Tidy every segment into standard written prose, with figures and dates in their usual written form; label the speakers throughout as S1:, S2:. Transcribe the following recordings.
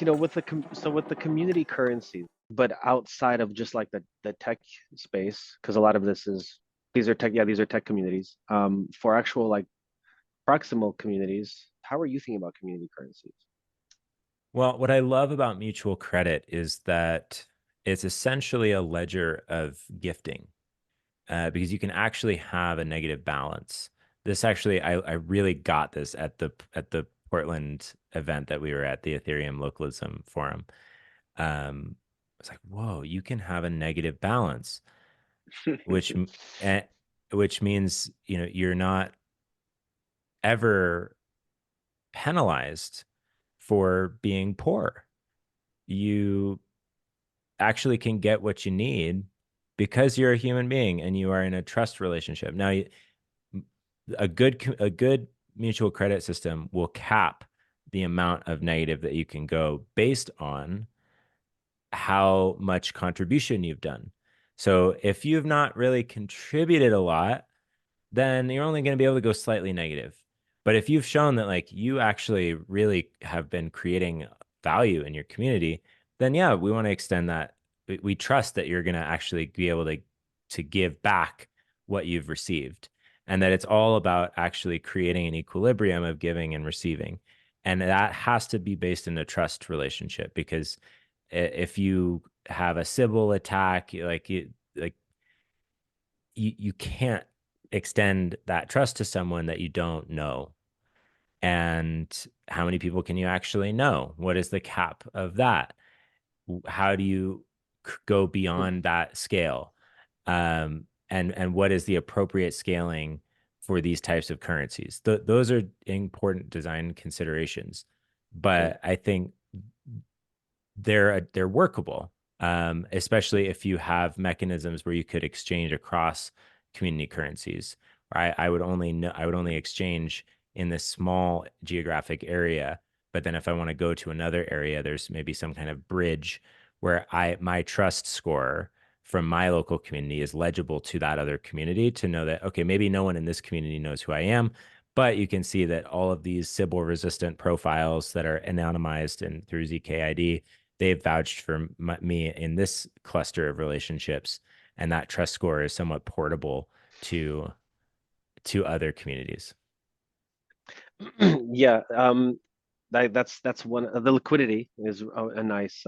S1: with with the community currencies, but outside of just like the tech space, because a lot of this is these are tech communities. For actual like proximal communities, how are you thinking about community currencies?
S2: Well, what I love about mutual credit is that it's essentially a ledger of gifting, because you can actually have a negative balance. This actually, I really got this at the Portland event that we were at, the Ethereum Localism Forum. It's like, whoa, you can have a negative balance, which eh, which means you're not ever penalized for being poor. You actually can get what you need because you're a human being and you are in a trust relationship. Now, a good mutual credit system will cap the amount of negative that you can go based on how much contribution you've done. So if you've not really contributed a lot, then you're only going to be able to go slightly negative. But if you've shown that like you actually really have been creating value in your community, then yeah, we want to extend that. We trust that you're going to actually be able to give back what you've received, and that it's all about actually creating an equilibrium of giving and receiving. And that has to be based in a trust relationship, because if you have a Sybil attack, you can't extend that trust to someone that you don't know. And how many people can you actually know? What is the cap of that? How do you go beyond that scale? And what is the appropriate scaling for these types of currencies? Those are important design considerations,
S1: Okay.
S2: but I think they're workable, especially if you have mechanisms where you could exchange across community currencies. I would only exchange in this small geographic area, but then if I want to go to another area, there's maybe some kind of bridge where I my trust score from my local community is legible to that other community to know that, okay, maybe no one in this community knows who I am, but you can see that all of these Sybil resistant profiles that are anonymized and through ZKID, they've vouched for me in this cluster of relationships, and that trust score is somewhat portable to other communities.
S1: Yeah, that's one the liquidity is a nice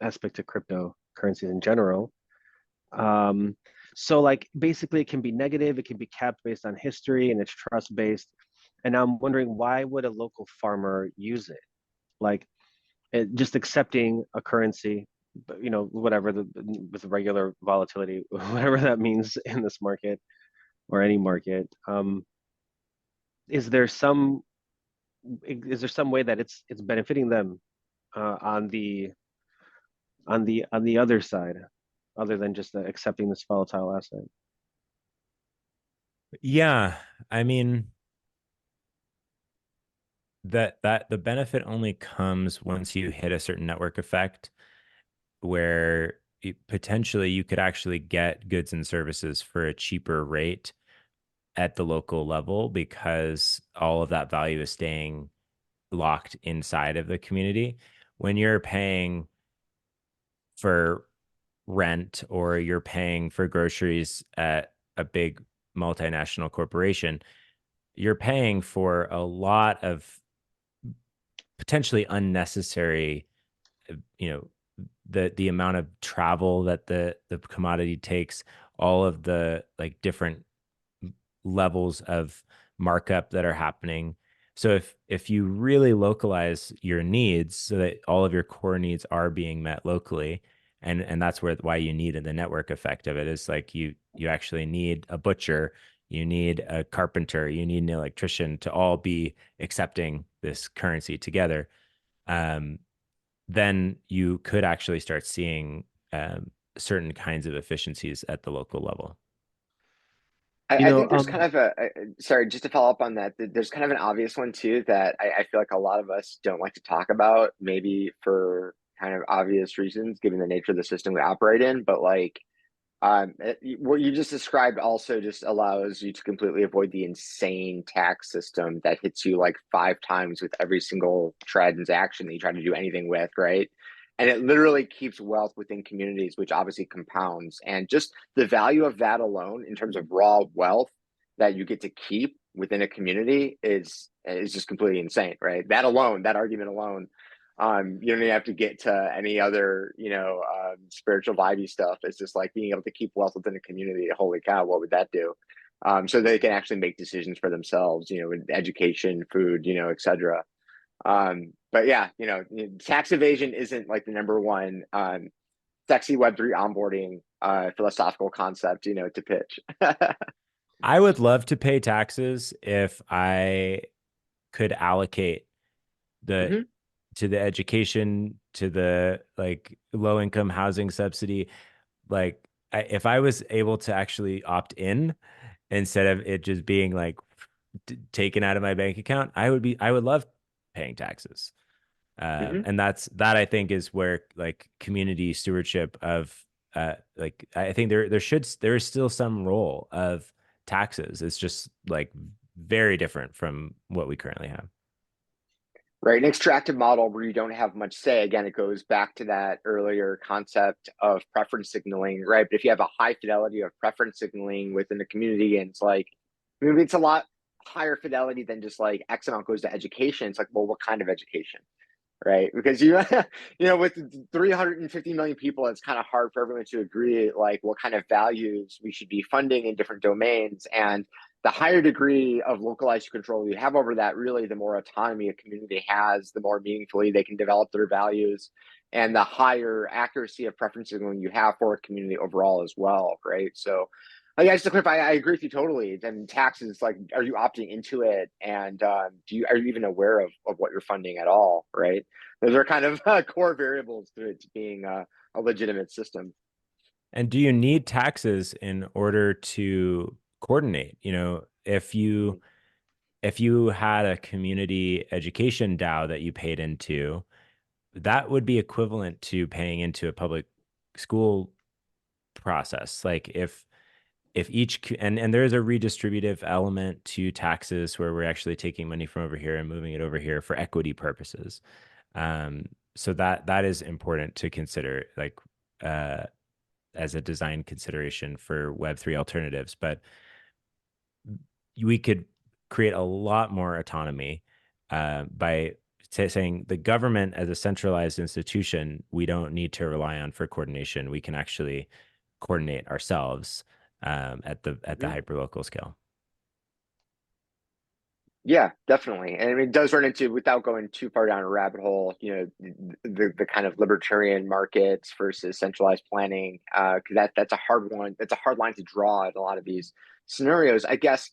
S1: aspect to cryptocurrencies in general. Um, so like basically it can be negative, it can be capped based on history and it's trust based. And I'm wondering why would a local farmer use it? Like just accepting a currency, whatever with regular volatility, whatever that means in this market or any market. Is there some is there some way that it's benefiting them on the other side, other than just accepting this volatile asset?
S2: Yeah, I mean that the benefit only comes once you hit a certain network effect where potentially you could actually get goods and services for a cheaper rate at the local level, because all of that value is staying locked inside of the community. When you're paying for rent or you're paying for groceries at a big multinational corporation, you're paying for a lot of potentially unnecessary, you know, the amount of travel that the commodity takes, all of the like different levels of markup that are happening. So if you really localize your needs so that all of your core needs are being met locally, and that's why you needed the network effect of it, is like you actually need a butcher, you need a carpenter, you need an electrician to all be accepting this currency together. Um, then you could actually start seeing certain kinds of efficiencies at the local level.
S1: You
S3: I
S1: know,
S3: think there's kind of sorry, just to follow up on that, there's kind of an obvious one too that I feel like a lot of us don't like to talk about, maybe for kind of obvious reasons, given the nature of the system we operate in. But like What you just described also just allows you to completely avoid the insane tax system that hits you like 5 times with every single transaction that you try to do anything with, right? And it literally keeps wealth within communities, which obviously compounds. And just the value of that alone, in terms of raw wealth that you get to keep within a community, is just completely insane, right? That alone, that argument alone, you don't even have to get to any other, spiritual vibey stuff. It's just like being able to keep wealth within a community. Holy cow, what would that do? So they can actually make decisions for themselves, with education, food, etc. But yeah, tax evasion isn't like the number one sexy Web3 onboarding philosophical concept, to pitch.
S2: I would love to pay taxes if I could allocate the
S3: Mhm.
S2: to the education, to the like low income housing subsidy. Like if I was able to actually opt in instead of it just being like taken out of my bank account, I would love paying taxes.
S3: Mhm.
S2: And that I think is where like community stewardship of like I think there is still some role of taxes. It's just like very different from what we currently have.
S3: Right, an extractive model where you don't have much say. Again, it goes back to that earlier concept of preference signaling, right? But if you have a high fidelity of preference signaling within the community, and it's like, maybe it's a lot higher fidelity than just like X amount goes to education. It's like, well, what kind of education? Right? Because with 350 million people, it's kind of hard for everyone to agree like what kind of values we should be funding in different domains. And the higher degree of localized control you have over that, really, the more autonomy a community has, the more meaningfully they can develop their values, and the higher accuracy of preference signaling you have for a community overall as well, right? So, like, just to clarify, I agree with you totally. Then taxes, like, are you opting into it, and are you even aware of what you're funding at all, right? Those are kind of core variables to it being a legitimate system.
S2: And do you need taxes in order to coordinate? If you had a community education DAO that you paid into, that would be equivalent to paying into a public school process. Like if each and there's a redistributive element to taxes where we're actually taking money from over here and moving it over here for equity purposes. So that is important to consider, like uh, as a design consideration for Web3 alternatives. But we could create a lot more autonomy by saying the government as a centralized institution, we don't need to rely on for coordination. We can actually coordinate ourselves at the
S3: Mhm.
S2: hyperlocal scale.
S3: Yeah, definitely. And I mean, it does run into, without going too far down a rabbit hole, the kind of libertarian markets versus centralized planning, because that's a hard one. That's a hard line to draw in a lot of these scenarios. I guess